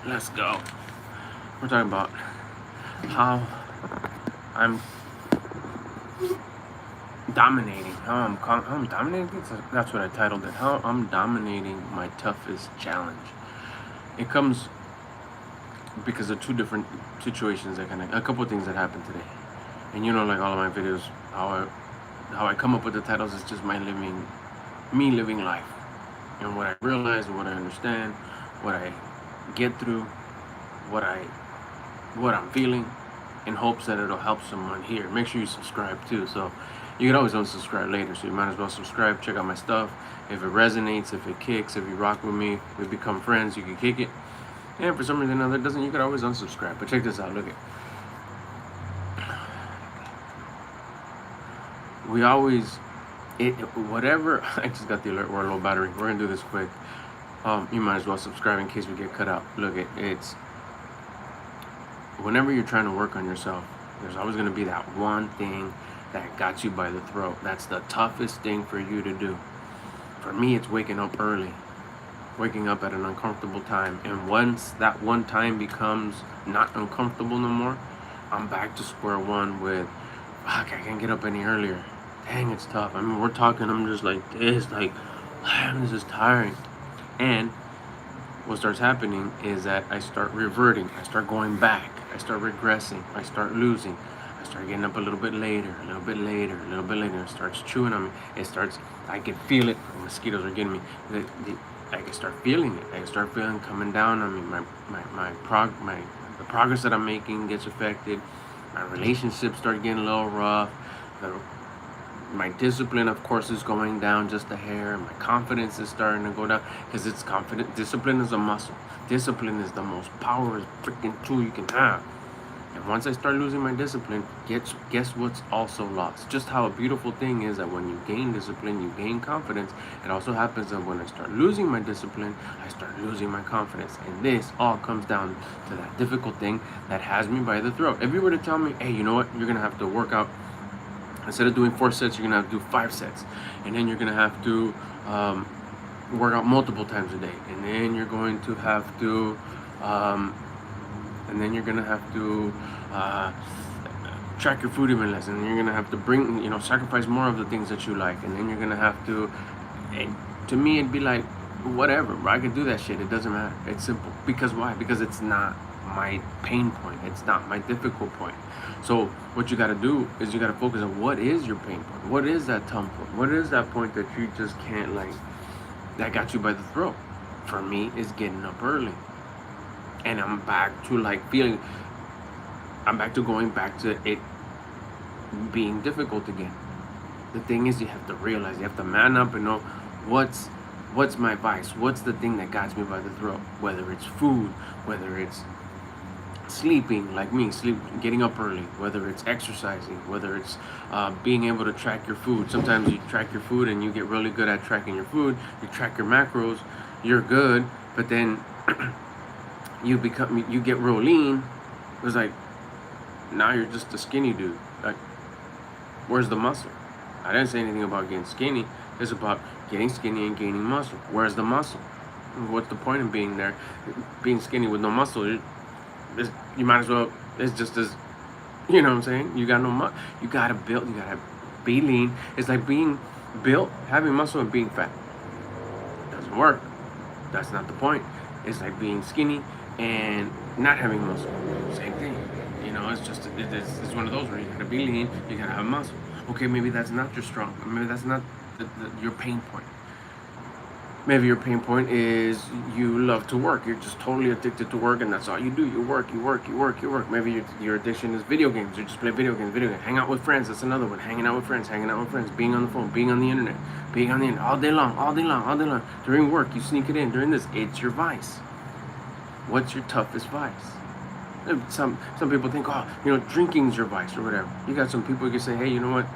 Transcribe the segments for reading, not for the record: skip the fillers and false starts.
Let's go. We're talking about how I'm dominating. How I'm dominating. That's what I titled it. How I'm dominating my toughest challenge. It comes because of two different situations that a couple of things that happened today. And like all of my videos, how I come up with the titles is just me living life, and what I realize, what I understand, what I get through, what I'm feeling, in hopes that it'll help someone here. Make sure you subscribe too. So you can always unsubscribe later, so you might as well subscribe, check out my stuff. If it resonates, if it kicks, if you rock with me, we become friends, you can kick it. And for some reason or another it doesn't, you could always unsubscribe. But check this out, look at. We always, whatever, I just got the alert, we're low battery. We're gonna do this quick. You might as well subscribe in case we get cut out. Look, it's, whenever you're trying to work on yourself, there's always gonna be that one thing that got you by the throat. That's the toughest thing for you to do. For me, it's waking up early. Waking up at an uncomfortable time. And once that one time becomes not uncomfortable no more, I'm back to square one with, fuck, I can't get up any earlier. Dang, it's tough. I mean, we're talking, I'm just like this, like, man, this is tiring. And what starts happening is that I start reverting. I start going back. I start regressing. I start losing. I start getting up a little bit later, a little bit later, a little bit later. It starts chewing on me. I can feel it. The mosquitoes are getting me. I can start feeling it. I can start feeling coming down on me. The progress that I'm making gets affected. My relationships start getting a little rough. My discipline, of course, is going down just a hair. My confidence is starting to go down because it's confident. Discipline is a muscle. Discipline is the most powerful freaking tool you can have. And once I start losing my discipline, guess what's also lost? Just how a beautiful thing is that when you gain discipline, you gain confidence. It also happens that when I start losing my discipline, I start losing my confidence. And this all comes down to that difficult thing that has me by the throat. If you were to tell me, hey, you know what? You're going to have to work out. Instead of doing 4 sets, you're going to have to do 5 sets. And then you're going to have to work out multiple times a day. And then you're going to have to... track your food even less, and then you're gonna have to sacrifice more of the things that you like, and then you're gonna have to, and to me it'd be like, whatever, I can do that shit, it doesn't matter, it's simple. Because why? Because it's not my pain point, it's not my difficult point. So what you gotta do is you gotta focus on what is your pain point, what is that tongue point, what is that point that you just can't, like, that got you by the throat. For me, is getting up early. And I'm back to going back to it being difficult again. The thing is, you have to realize, you have to man up and know what's my vice, what's the thing that got me by the throat. Whether it's food, whether it's sleeping, like me, getting up early, whether it's exercising, whether it's being able to track your food. Sometimes you track your food and you get really good at tracking your food. You track your macros, you're good, but then you get real lean. It's like, now you're just a skinny dude. Like, where's the muscle? I didn't say anything about getting skinny. It's about getting skinny and gaining muscle. Where's the muscle? What's the point of being there? Being skinny with no muscle, you might as well, it's just as, you know what I'm saying? You got no muscle. You gotta build, you gotta be lean. It's like being built, having muscle, and being fat. It doesn't work. That's not the point. It's like being skinny and not having muscle. Same thing. It's one of those where you gotta be lean, you gotta have muscle. Okay, maybe that's not your strong. Maybe that's not your pain point. Maybe your pain point is you love to work. You're just totally addicted to work, and that's all you do. You work. Maybe your addiction is video games. You just play video games. Hang out with friends. That's another one. Hanging out with friends. Being on the phone. Being on the internet. All day long. During work, you sneak it in. During this, it's your vice. What's your toughest vice? Some people think, drinking's your vice or whatever. You got some people who can say, hey, you know what?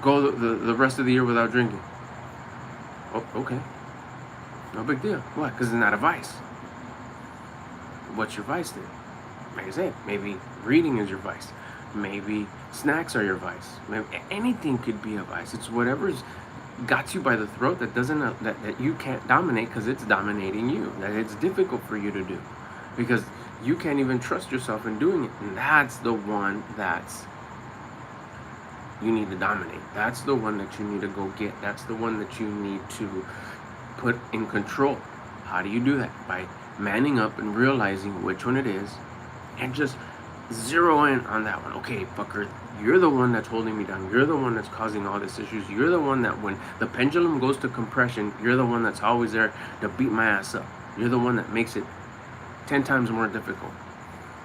Go the rest of the year without drinking. Oh, okay. No big deal. Why? Because it's not a vice. What's your vice then? Like I said, maybe reading is your vice. Maybe snacks are your vice. Maybe anything could be a vice. It's whatever's got you by the throat, that doesn't that you can't dominate because it's dominating you. That it's difficult for you to do because you can't even trust yourself in doing it. And that's the one that's you need to dominate. That's the one that you need to go get. That's the one that you need to put in control. How do you do that? By manning up and realizing which one it is and just zero in on that one. Okay, fucker, you're the one that's holding me down. You're the one that's causing all these issues. You're the one that when the pendulum goes to compression, you're the one that's always there to beat my ass up. You're the one that makes it 10 times more difficult,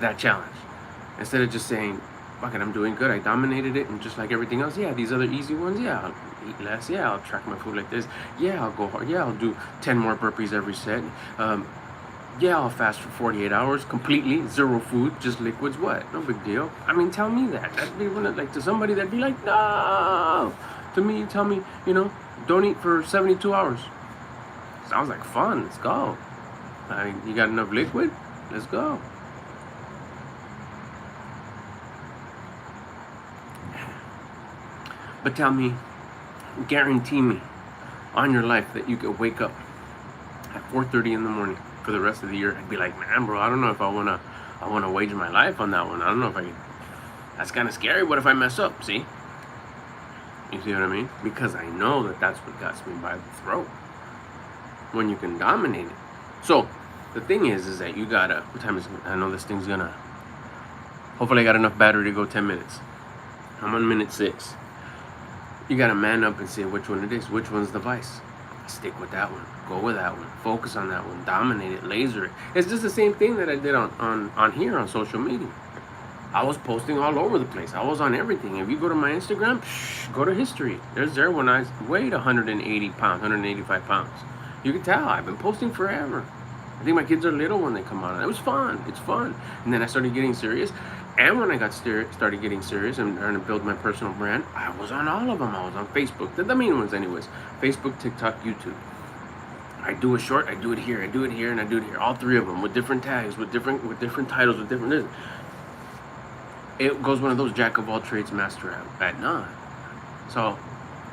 that challenge. Instead of just saying, fuck it, I'm doing good, I dominated it, and just like everything else, yeah, these other easy ones, yeah, I'll eat less, yeah, I'll track my food like this, yeah, I'll go hard, yeah, I'll do 10 more burpees every set, yeah, I'll fast for 48 hours, completely, zero food, just liquids, what? No big deal. I mean, tell me that. That'd be like, to somebody that'd be like, no! To me, tell me, don't eat for 72 hours. Sounds like fun, let's go. I mean, you got enough liquid? Let's go. But tell me, guarantee me on your life that you could wake up at 4:30 in the morning for the rest of the year and be like, man, bro, I don't know if I wanna wager my life on that one. I don't know if I can. That's kind of scary. What if I mess up? See? You see what I mean? Because I know that that's what gets me by the throat. When you can dominate it. So the thing is that you gotta. What time is it? I know this thing's gonna. Hopefully, I got enough battery to go 10 minutes. I'm on minute 6. You gotta man up and say which one it is. Which one's the vice? Stick with that one. Go with that one. Focus on that one. Dominate it. Laser it. It's just the same thing that I did on here on social media. I was posting all over the place. I was on everything. If you go to my Instagram, go to history. There's there when I weighed 180 pounds, 185 pounds. You can tell I've been posting forever. I think my kids are little when they come out. It was fun. It's fun. And then I started getting serious. And when I got started getting serious and trying to build my personal brand, I was on all of them. I was on Facebook. The main ones anyways. Facebook, TikTok, YouTube. I do a short, I do it here, and I do it here. All 3 of them with different tags, with different titles, with different. It goes one of those jack of all trades, master at none. So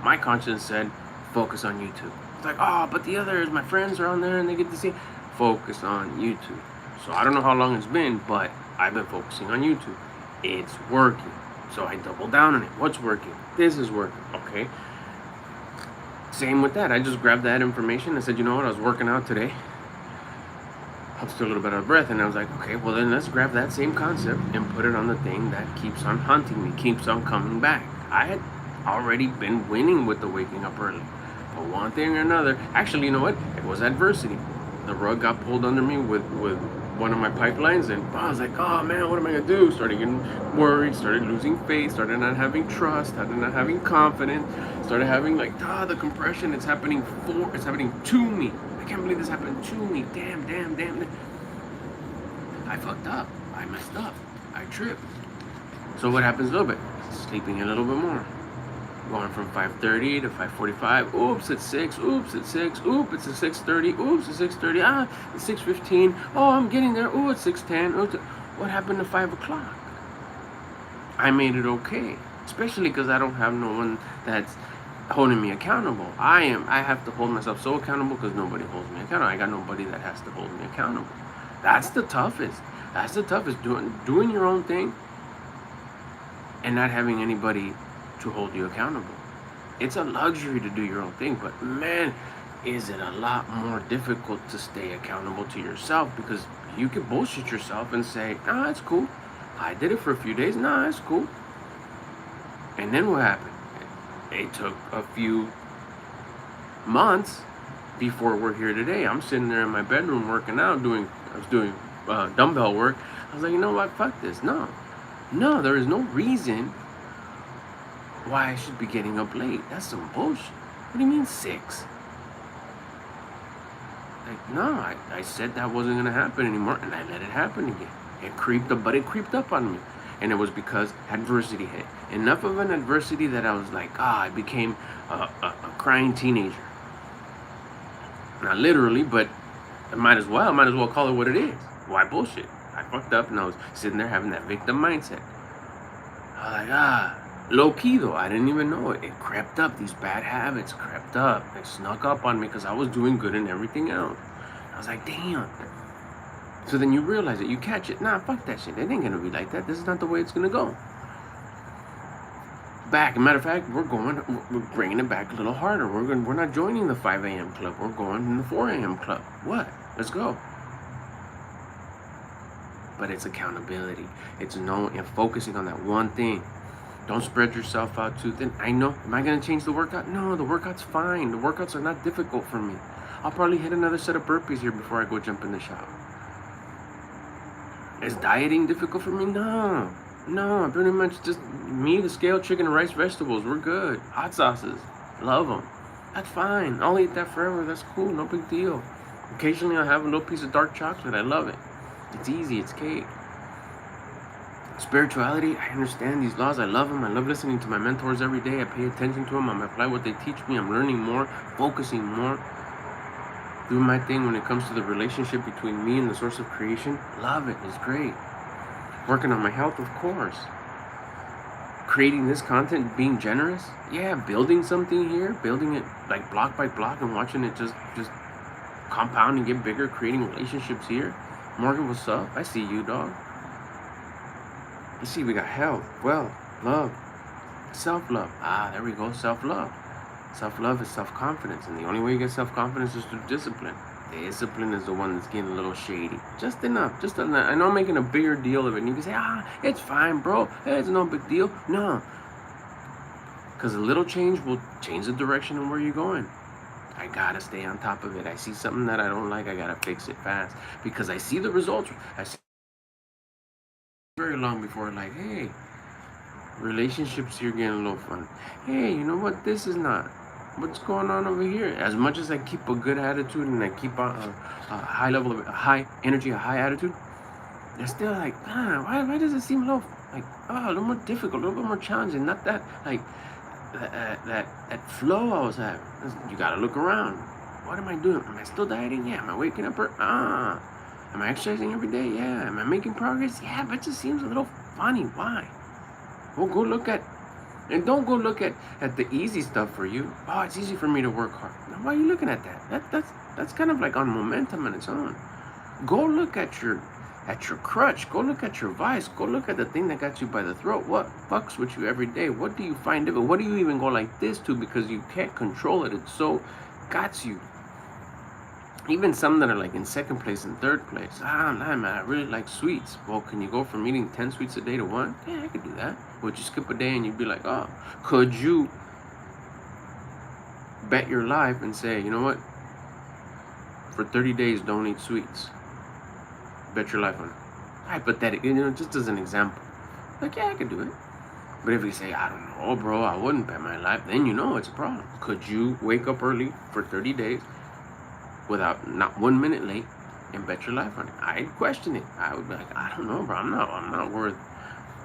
my conscience said, focus on YouTube. It's like, oh, but the others, my friends are on there and they get to see. Focus on YouTube. So I don't know how long it's been, but I've been focusing on YouTube. It's working. So I double down on it. What's working? This is working. Okay. Same with that. I just grabbed that information and said, you know what? I was working out today. I'm still a little bit out of breath. And I was like, okay, well then let's grab that same concept and put it on the thing that keeps on hunting me, keeps on coming back. I had already been winning with the waking up early. But one thing or another, actually, you know what? It was adversity. The rug got pulled under me with one of my pipelines, and I was like, oh man, what am I gonna do? Started getting worried, started losing faith, started not having trust, started not having confidence, started having like, the compression, it's happening to me. I can't believe this happened to me. Damn. I fucked up. I messed up. I tripped. So what happens a little bit? Sleeping a little bit more. Going from 5:30 to 5:45. Oops, it's 6. Oops, it's 6. Oops, it's a 6:30. Oops, it's 6:30. It's 6:15. Oh, I'm getting there. Oh, it's 6:10. What happened to 5 o'clock? I made it okay. Especially because I don't have no one that's holding me accountable. I have to hold myself so accountable because nobody holds me accountable. I got nobody that has to hold me accountable. That's the toughest. That's the toughest. Doing your own thing and not having anybody to hold you accountable. It's a luxury to do your own thing, but man, is it a lot more difficult to stay accountable to yourself, because you can bullshit yourself and say, nah, it's cool. I did it for a few days. Nah, it's cool. And then what happened? It took a few months before we're here today. I'm sitting there in my bedroom working out, I was doing dumbbell work. I was like, you know what? Fuck this. No, there is no reason why I should be getting up late. That's some bullshit. What do you mean 6? Like, no, I said that wasn't gonna happen anymore, and I let it happen again. It creeped up on me. And it was because adversity hit. Enough of an adversity that I was like, I became a crying teenager. Not literally, but I might as well call it what it is. Why bullshit? I fucked up and I was sitting there having that victim mindset. I was like, Low key though, I didn't even know it. It crept up. These bad habits crept up. They snuck up on me because I was doing good in everything else. I was like, damn. So then you realize it. You catch it. Nah, fuck that shit. It ain't gonna be like that. This is not the way it's gonna go. Back. As a matter of fact, we're bringing it back a little harder. We're not joining the 5 a.m. club. We're going in the 4 a.m. club. What? Let's go. But it's accountability. It's and focusing on that one thing. Don't spread yourself out too thin. I know. Am I going to change the workout? No, the workout's fine. The workouts are not difficult for me. I'll probably hit another set of burpees here before I go jump in the shower. Is dieting difficult for me? No. No, pretty much just me, the scale, chicken, and rice, vegetables. We're good. Hot sauces. Love them. That's fine. I'll eat that forever. That's cool. No big deal. Occasionally I'll have a little piece of dark chocolate. I love it. It's easy. It's cake. Spirituality, I understand these laws. I love them. I love listening to my mentors every day. I pay attention to them. I apply what they teach me. I'm learning more, focusing more, doing my thing when it comes to the relationship between me and the source of creation. Love it. It's great. Working on my health, of course. Creating this content, being generous. Yeah, building something here, building it like block by block and watching it just compound and get bigger, creating relationships here. Morgan, what's up? I see you, dog. You see, we got health, wealth, love, self-love. Ah, there we go, self-love. Self-love is self-confidence, and the only way you get self-confidence is through discipline. Discipline is the one that's getting a little shady. Just enough, just enough. I know I'm making a bigger deal of it, and you can say, it's fine, bro. It's no big deal. No. Because a little change will change the direction of where you're going. I gotta stay on top of it. I see something that I don't like, I gotta fix it fast. Because I see the results. I see very long before, like, hey, relationships here getting a little fun. Hey, you know what? This is not. What's going on over here? As much as I keep a good attitude and I keep a high level of high energy, a high attitude, they're still like, why does it seem a little like a little more difficult, a little bit more challenging? Not that like that flow I was having. You gotta look around. What am I doing? Am I still dieting? Yeah. Am I waking up? Am I exercising every day? Yeah. Am I making progress? Yeah, but it just seems a little funny. Why? Well, go look at, and don't go look at the easy stuff for you. Oh, it's easy for me to work hard. Now, why are you looking at that? That's kind of like on momentum on its own. Go look at your crutch. Go look at your vice. Go look at the thing that got you by the throat. What fucks with you every day? What do you find difficult? What do you even go like this to because you can't control it? It so got you. Even some that are like in second place and third place. Man, I really like sweets. Well, can you go from eating 10 sweets a day to 1? Yeah, I could do that. Would you skip a day and you'd be like, oh, could you bet your life and say, you know what? For 30 days, don't eat sweets. Bet your life on it. Hypothetic, just as an example. Like, yeah, I could do it. But if you say, I don't know, bro, I wouldn't bet my life, then you know it's a problem. Could you wake up early for 30 days? Without not 1 minute late and bet your life on it? I'd question it. I would be like, I don't know, bro. I'm not worth.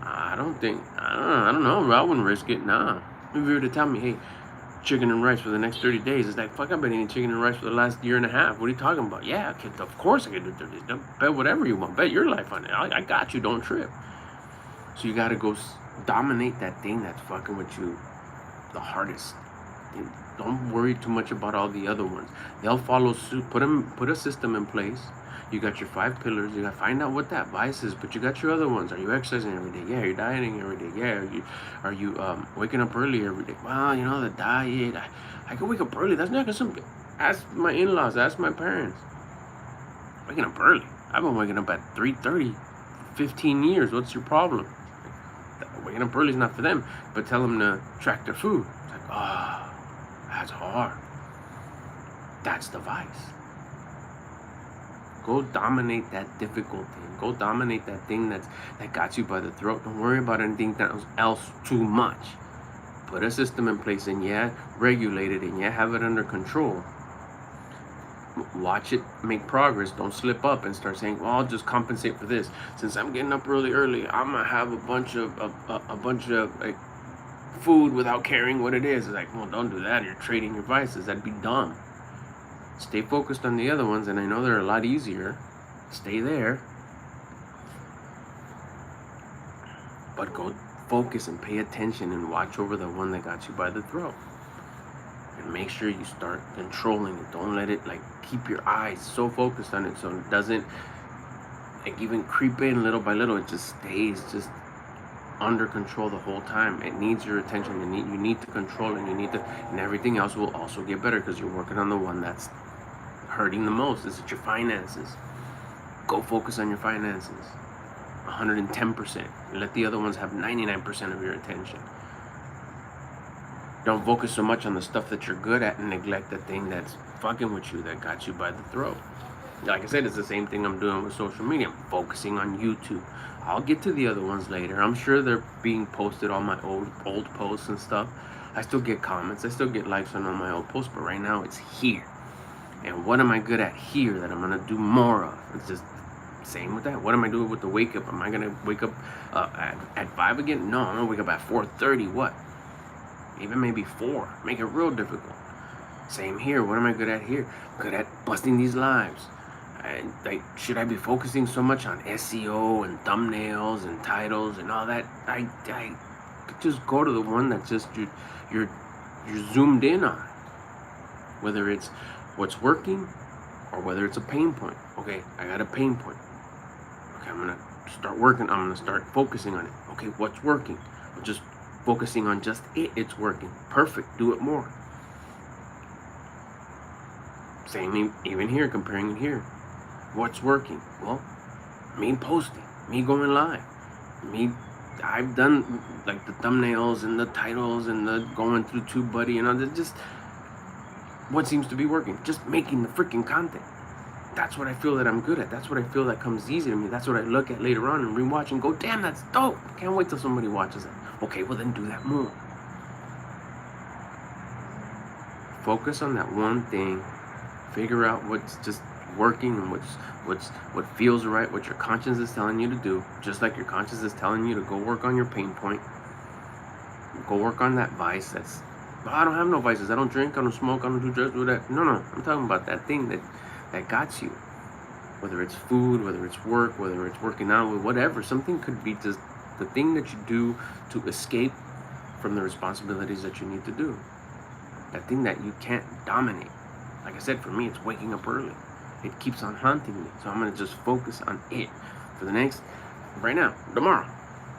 I don't know, bro. I wouldn't risk it. Nah. If you were to tell me, hey, chicken and rice for the next 30 days, it's like, fuck, I've been eating chicken and rice for the last year and a half. What are you talking about? Yeah, kid, of course I can do 30 days. Bet whatever you want. Bet your life on it. I got you. Don't trip. So you gotta go dominate that thing that's fucking with you the hardest. Don't worry too much about all the other ones. They'll follow suit. Put a system in place. You got your 5 pillars. You gotta find out what that vice is. But you got your other ones. Are you exercising every day? Yeah. You're dieting every day. Yeah. Are you waking up early every day? Well, the diet. I can wake up early. That's not something. Ask my in-laws. Ask my parents. Waking up early. I've been waking up at 3:30, 15 years. What's your problem? Waking up early is not for them. But tell them to track their food. It's like, that's hard. That's the vice. Go dominate that difficult thing. Go dominate that thing that got you by the throat. Don't worry about anything else too much. Put a system in place and regulate it and have it under control. Watch it make progress. Don't slip up and start saying, well, I'll just compensate for this. Since I'm getting up early, I'm gonna have a bunch of like food without caring what it is. It's like, well, don't do that. You're trading your vices. That'd be dumb. Stay focused on the other ones, and I know they're a lot easier. Stay there. But go focus and pay attention and watch over the one that got you by the throat. And make sure you start controlling it. Don't let it, like, keep your eyes so focused on it so it doesn't, like, even creep in little by little. It just stays just under control the whole time. It needs your attention. You need to control it. And everything else will also get better because you're working on the one that's hurting the most. Is it your finances? Go focus on your finances 110%. Let the other ones have 99% of your attention. Don't focus so much on the stuff that you're good at and neglect the thing that's fucking with you, that got you by the throat. Like I said, it's the same thing I'm doing with social media. I'm focusing on YouTube. I'll get to the other ones later. I'm sure they're being posted on my old posts and stuff. I still get comments. I still get likes on all my old posts. But right now, it's here. And what am I good at here that I'm going to do more of? It's just same with that. What am I doing with the wake up? Am I going to wake up at 5 again? No, I'm going to wake up at 4:30. What? Even maybe 4. Make it real difficult. Same here. What am I good at here? Good at busting these lives. And like, should I be focusing so much on SEO and thumbnails and titles and all that? I could just go to the one that just you're zoomed in on. Whether it's what's working or whether it's a pain point. Okay, I got a pain point. Okay, I'm gonna start working. I'm gonna start focusing on it. Okay, what's working? I'm just focusing on just it. It's working. Perfect. Do it more. Same even here, comparing it here. What's working? Well, me posting, me going live, I've done like the thumbnails and the titles and the going through TubeBuddy and all that. Just what seems to be working, just making the freaking content. That's what I feel that I'm good at. That's what I feel that comes easy to me. That's what I look at later on and rewatch and go, damn, that's dope. Can't wait till somebody watches it. Okay, well then do that more. Focus on that one thing. Figure out what's just working and what feels right, what your conscience is telling you to do. Just like your conscience is telling you to go work on your pain point. Go work on that vice. That's, I don't have no vices. I don't drink, I don't smoke, I don't do drugs, do that. No, I'm talking about that thing that got you. Whether it's food, whether it's work, whether it's working out, whatever. Something could be just the thing that you do to escape from the responsibilities that you need to do. That thing that you can't dominate. Like I said, for me, it's waking up early. It keeps on haunting me. So I'm going to just focus on it. For the next, right now, tomorrow.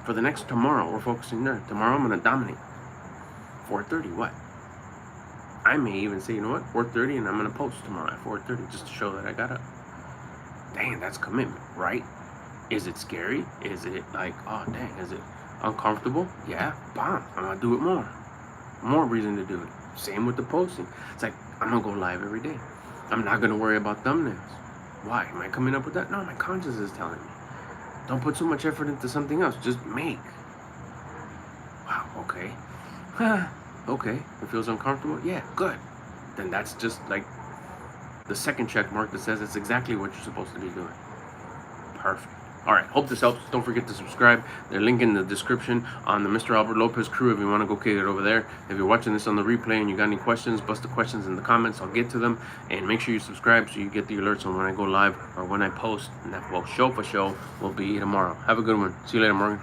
For the next tomorrow, we're focusing there. Tomorrow, I'm going to dominate. 4:30, what? I may even say, you know what? 4:30, and I'm going to post tomorrow at 4:30 just to show that I got up. Dang, that's commitment, right? Is it scary? Is it like, oh, dang, is it uncomfortable? Yeah, bomb. I'm going to do it more. More reason to do it. Same with the posting. It's like, I'm going to go live every day. I'm not going to worry about thumbnails. Why? Am I coming up with that? No, my conscience is telling me. Don't put so much effort into something else. Just make. Wow, okay. Okay. It feels uncomfortable? Yeah, good. Then that's just like the second check mark that says it's exactly what you're supposed to be doing. Perfect. All right, hope this helps. Don't forget to subscribe. There's a link in the description on the Mr. Albert Lopez Crew if you want to go kick it over there. If you're watching this on the replay and you got any questions, bust the questions in the comments. I'll get to them. And make sure you subscribe so you get the alerts on when I go live or when I post. And that will show for show will be tomorrow. Have a good one. See you later, Morgan.